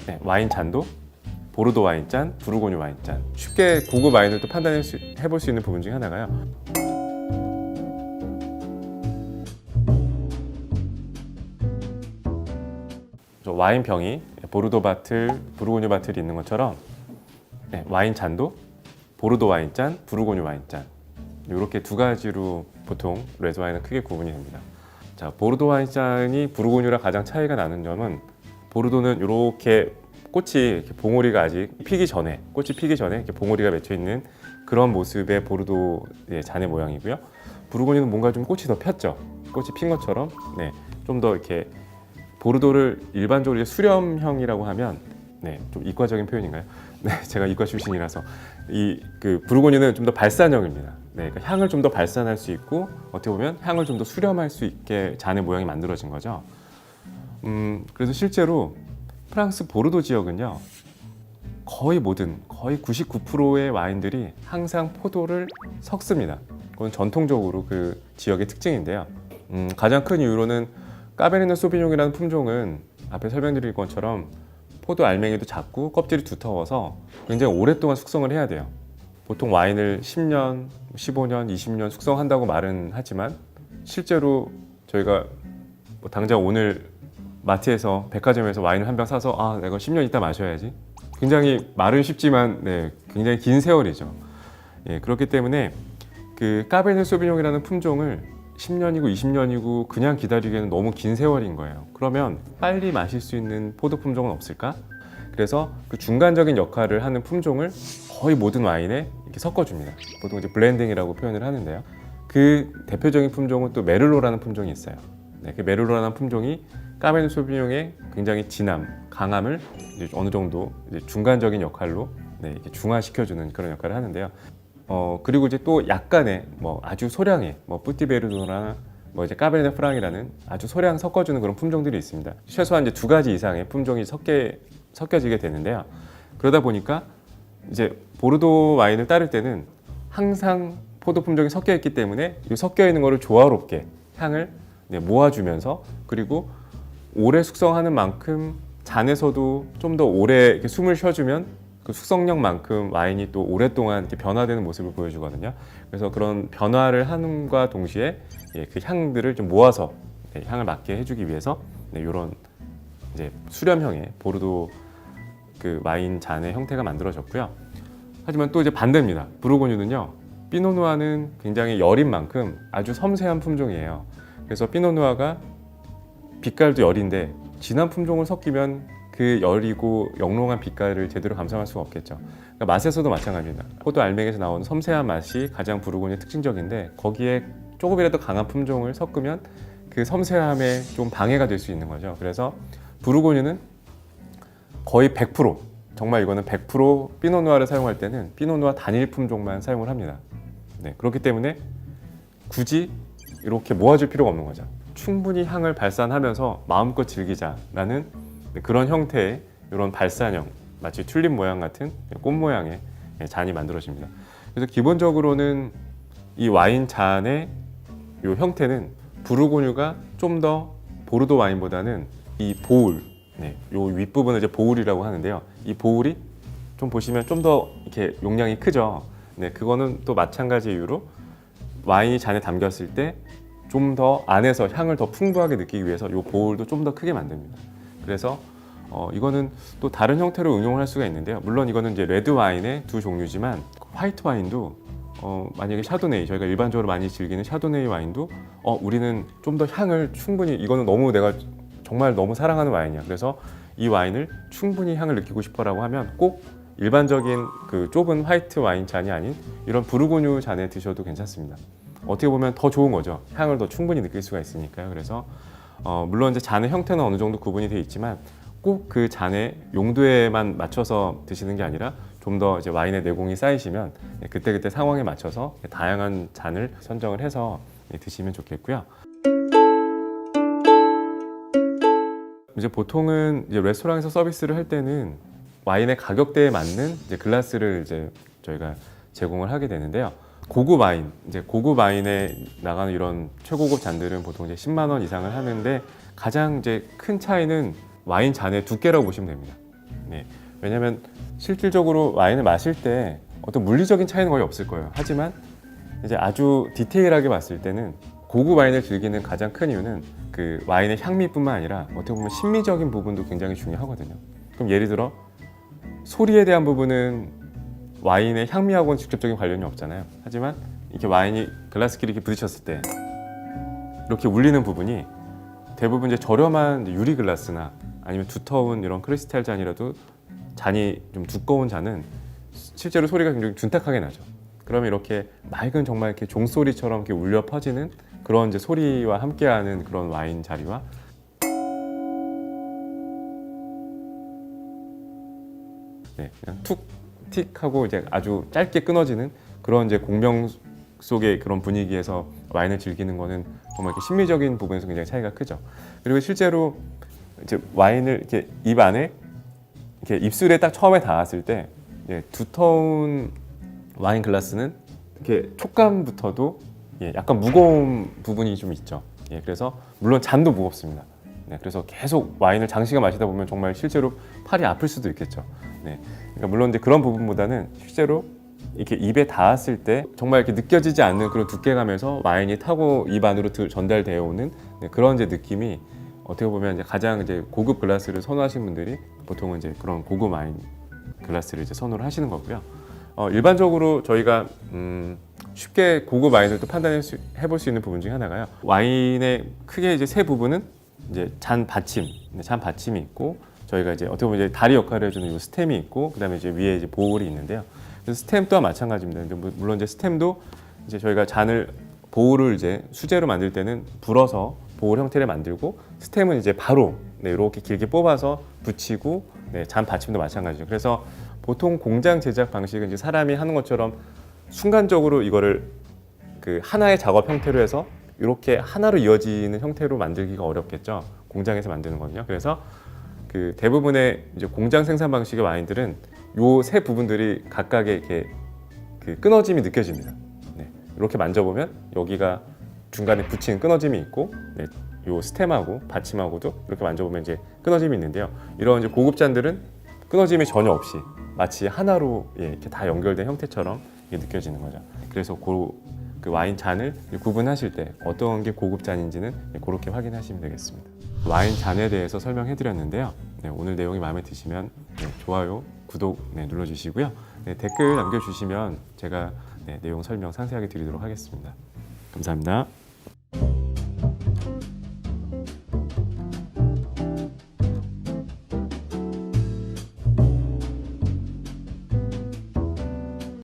네, 와인 잔도 보르도 와인잔, 부르고뉴 와인잔. 쉽게 고급 와인을 또 판단해볼 수 있는 부분 중에 하나가요. 와인 병이 보르도 바틀, 부르고뉴 바틀이 있는 것처럼 와인 잔도 보르도 와인잔, 부르고뉴 와인잔 이렇게 두 가지로 보통 레드 와인은 크게 구분이 됩니다. 자, 보르도 와인잔이 부르고뉴랑 가장 차이가 나는 점은 보르도는 이렇게 꽃이 이렇게 봉오리가 아직 피기 전에 꽃이 피기 전에 이렇게 봉오리가 맺혀 있는 그런 모습의 보르도 잔의 모양이고요. 부르고뉴는 뭔가 좀 꽃이 더 폈죠. 꽃이 핀 것처럼 좀 더 이렇게 보르도를 일반적으로 이제 수렴형이라고 하면 좀 이과적인 표현인가요? 제가 이과 출신이라서 그 부르고뉴는 좀 더 발산형입니다. 그러니까 향을 좀 더 발산할 수 있고 어떻게 보면 향을 좀 더 수렴할 수 있게 잔의 모양이 만들어진 거죠. 그래서 실제로 프랑스 보르도 지역은요, 거의 99%의 와인들이 항상 포도를 섞습니다. 그건 전통적으로 그 지역의 특징인데요. 가장 큰 이유로는 까베르네 소비뇽이라는 품종은 앞에 설명드린 것처럼 포도 알맹이도 작고 껍질이 두터워서 굉장히 오랫동안 숙성을 해야 돼요. 보통 와인을 10년, 15년, 20년 숙성한다고 말은 하지만 실제로 저희가 당장 오늘 마트에서 백화점에서 와인을 한 병 사서 내가 10년 있다 마셔야지. 굉장히 말은 쉽지만 굉장히 긴 세월이죠. 그렇기 때문에 그 까베르네 소비뇽이라는 품종을 10년이고 20년이고 그냥 기다리기에는 너무 긴 세월인 거예요. 그러면 빨리 마실 수 있는 포도 품종은 없을까? 그래서 그 중간적인 역할을 하는 품종을 거의 모든 와인에 이렇게 섞어줍니다. 보통 이제 블렌딩이라고 표현을 하는데요. 그 대표적인 품종은 또 메를로라는 품종이 있어요. 그 메를로라는 품종이 까베르네 소비뇽의 굉장히 진함, 강함을 이제 어느 정도 이제 중간적인 역할로 이렇게 중화시켜주는 그런 역할을 하는데요. 그리고 이제 또 약간의 아주 소량의 뿌띠베르도나 이제 까베르네 프랑이라는 아주 소량 섞어주는 그런 품종들이 있습니다. 최소한 이제 2가지 이상의 품종이 섞여지게 되는데요. 그러다 보니까 이제 보르도 와인을 따를 때는 항상 포도 품종이 섞여 있기 때문에 이 섞여 있는 거를 조화롭게 향을 모아주면서 그리고 오래 숙성하는 만큼 잔에서도 좀 더 오래 이렇게 숨을 쉬어주면 그 숙성력만큼 와인이 또 오랫동안 이렇게 변화되는 모습을 보여주거든요. 그래서 그런 변화를 함과 동시에 그 향들을 좀 모아서 향을 맡게 해주기 위해서 이런 이제 수렴형의 보르도 그 와인 잔의 형태가 만들어졌고요. 하지만 또 이제 반대입니다. 부르고뉴는요, 피노누아는 굉장히 여린 만큼 아주 섬세한 품종이에요. 그래서 피노누아가 빛깔도 여린데 진한 품종을 섞이면 그 여리고 영롱한 빛깔을 제대로 감상할 수가 없겠죠. 그러니까 맛에서도 마찬가지입니다. 포도 알맹이에서 나오는 섬세한 맛이 가장 부르고뉴의 특징적인데 거기에 조금이라도 강한 품종을 섞으면 그 섬세함에 좀 방해가 될 수 있는 거죠. 그래서 부르고뉴는 거의 100%, 정말 이거는 100% 피노누아를 사용할 때는 피노누아 단일 품종만 사용을 합니다. 그렇기 때문에 굳이 이렇게 모아줄 필요가 없는 거죠. 충분히 향을 발산하면서 마음껏 즐기자라는 그런 형태의 이런 발산형, 마치 튤립 모양 같은 꽃 모양의 잔이 만들어집니다. 그래서 기본적으로는 이 와인 잔의 이 형태는 부르고뉴가 좀 더 보르도 와인보다는 이 보울, 이 윗부분을 이제 보울이라고 하는데요. 이 보울이 좀 보시면 좀 더 이렇게 용량이 크죠. 그거는 또 마찬가지 이유로 와인이 잔에 담겼을 때 좀 더 안에서 향을 더 풍부하게 느끼기 위해서 이 보울도 좀 더 크게 만듭니다. 그래서 이거는 또 다른 형태로 응용을 할 수가 있는데요. 물론 이거는 이제 레드 와인의 두 종류지만 화이트 와인도 만약에 샤도네이, 저희가 일반적으로 많이 즐기는 샤도네이 와인도 우리는 좀 더 향을 충분히, 이거는 너무 내가 정말 너무 사랑하는 와인이야. 그래서 이 와인을 충분히 향을 느끼고 싶어라고 하면 꼭 일반적인 그 좁은 화이트 와인 잔이 아닌 이런 부르고뉴 잔에 드셔도 괜찮습니다. 어떻게 보면 더 좋은 거죠. 향을 더 충분히 느낄 수가 있으니까요. 그래서 물론 이제 잔의 형태는 어느 정도 구분이 되어 있지만 꼭 그 잔의 용도에만 맞춰서 드시는 게 아니라 좀 더 이제 와인의 내공이 쌓이시면 그때그때 상황에 맞춰서 다양한 잔을 선정을 해서 드시면 좋겠고요. 이제 보통은 이제 레스토랑에서 서비스를 할 때는 와인의 가격대에 맞는 이제 글라스를 이제 저희가 제공을 하게 되는데요. 고급 와인, 이제 고급 와인에 나가는 이런 최고급 잔들은 보통 이제 10만 원 이상을 하는데 가장 이제 큰 차이는 와인 잔의 두께라고 보시면 됩니다. 네. 왜냐하면 실질적으로 와인을 마실 때 어떤 물리적인 차이는 거의 없을 거예요. 하지만 이제 아주 디테일하게 봤을 때는 고급 와인을 즐기는 가장 큰 이유는 그 와인의 향미뿐만 아니라 어떻게 보면 심미적인 부분도 굉장히 중요하거든요. 그럼 예를 들어 소리에 대한 부분은 와인의 향미하고는 직접적인 관련이 없잖아요. 하지만 이렇게 와인이 글라스끼리 이렇게 부딪혔을 때 이렇게 울리는 부분이 대부분 이제 저렴한 유리 글라스나 아니면 두터운 이런 크리스탈 잔이라도 잔이 좀 두꺼운 잔은 실제로 소리가 굉장히 둔탁하게 나죠. 그러면 이렇게 맑은 정말 이렇게 종소리처럼 이렇게 울려 퍼지는 그런 이제 소리와 함께하는 그런 와인 자리와 네, 그냥 툭 하고 이제 아주 짧게 끊어지는 그런 이제 공명 속의 그런 분위기에서 와인을 즐기는 거는 정말 이렇게 심미적인 부분에서 굉장히 차이가 크죠. 그리고 실제로 이제 와인을 이렇게 입 안에 이렇게 입술에 딱 처음에 닿았을 때 두터운 와인 글라스는 이렇게 촉감부터도 약간 무거운 부분이 좀 있죠. 그래서 물론 잔도 무겁습니다. 그래서 계속 와인을 장시간 마시다 보면 정말 실제로 팔이 아플 수도 있겠죠. 그러니까 물론 이제 그런 부분보다는 실제로 이렇게 입에 닿았을 때 정말 이렇게 느껴지지 않는 그런 두께감에서 와인이 타고 입 안으로 전달되어 오는 그런 이제 느낌이 어떻게 보면 이제 가장 이제 고급 글라스를 선호하시는 분들이 보통은 이제 그런 고급 와인 글라스를 이제 선호를 하시는 거고요. 일반적으로 저희가 쉽게 고급 와인을 또 판단해 볼 수 있는 부분 중에 하나가요. 와인의 크게 이제 세 부분은 이제 잔 받침이 있고 저희가 이제 어떻게 보면 이제 다리 역할을 해주는 이 스템이 있고 그다음에 이제 위에 이제 보울이 있는데요. 그래서 스템 또한 마찬가지입니다. 물론 이제 스템도 이제 저희가 잔을 보울을 이제 수제로 만들 때는 불어서 보울 형태를 만들고 스템은 이제 바로 이렇게 길게 뽑아서 붙이고 잔 받침도 마찬가지죠. 그래서 보통 공장 제작 방식은 이제 사람이 하는 것처럼 순간적으로 이거를 그 하나의 작업 형태로 해서 이렇게 하나로 이어지는 형태로 만들기가 어렵겠죠. 공장에서 만드는 거든요. 그래서 그 대부분의 이제 공장 생산 방식의 와인들은 요 세 부분들이 각각의 이렇게 그 끊어짐이 느껴집니다. 이렇게 만져보면 여기가 중간에 붙인 끊어짐이 있고, 요 스템하고 받침하고도 이렇게 만져보면 이제 끊어짐이 있는데요. 이런 이제 고급 잔들은 끊어짐이 전혀 없이 마치 하나로 이렇게 다 연결된 형태처럼 느껴지는 거죠. 그래서 그 와인 잔을 구분하실 때 어떤 게 고급 잔인지는 그렇게 확인하시면 되겠습니다. 와인 잔에 대해서 설명해 드렸는데요. 오늘 내용이 마음에 드시면 좋아요, 구독 눌러주시고요. 댓글 남겨주시면 제가 내용 설명 상세하게 드리도록 하겠습니다. 감사합니다.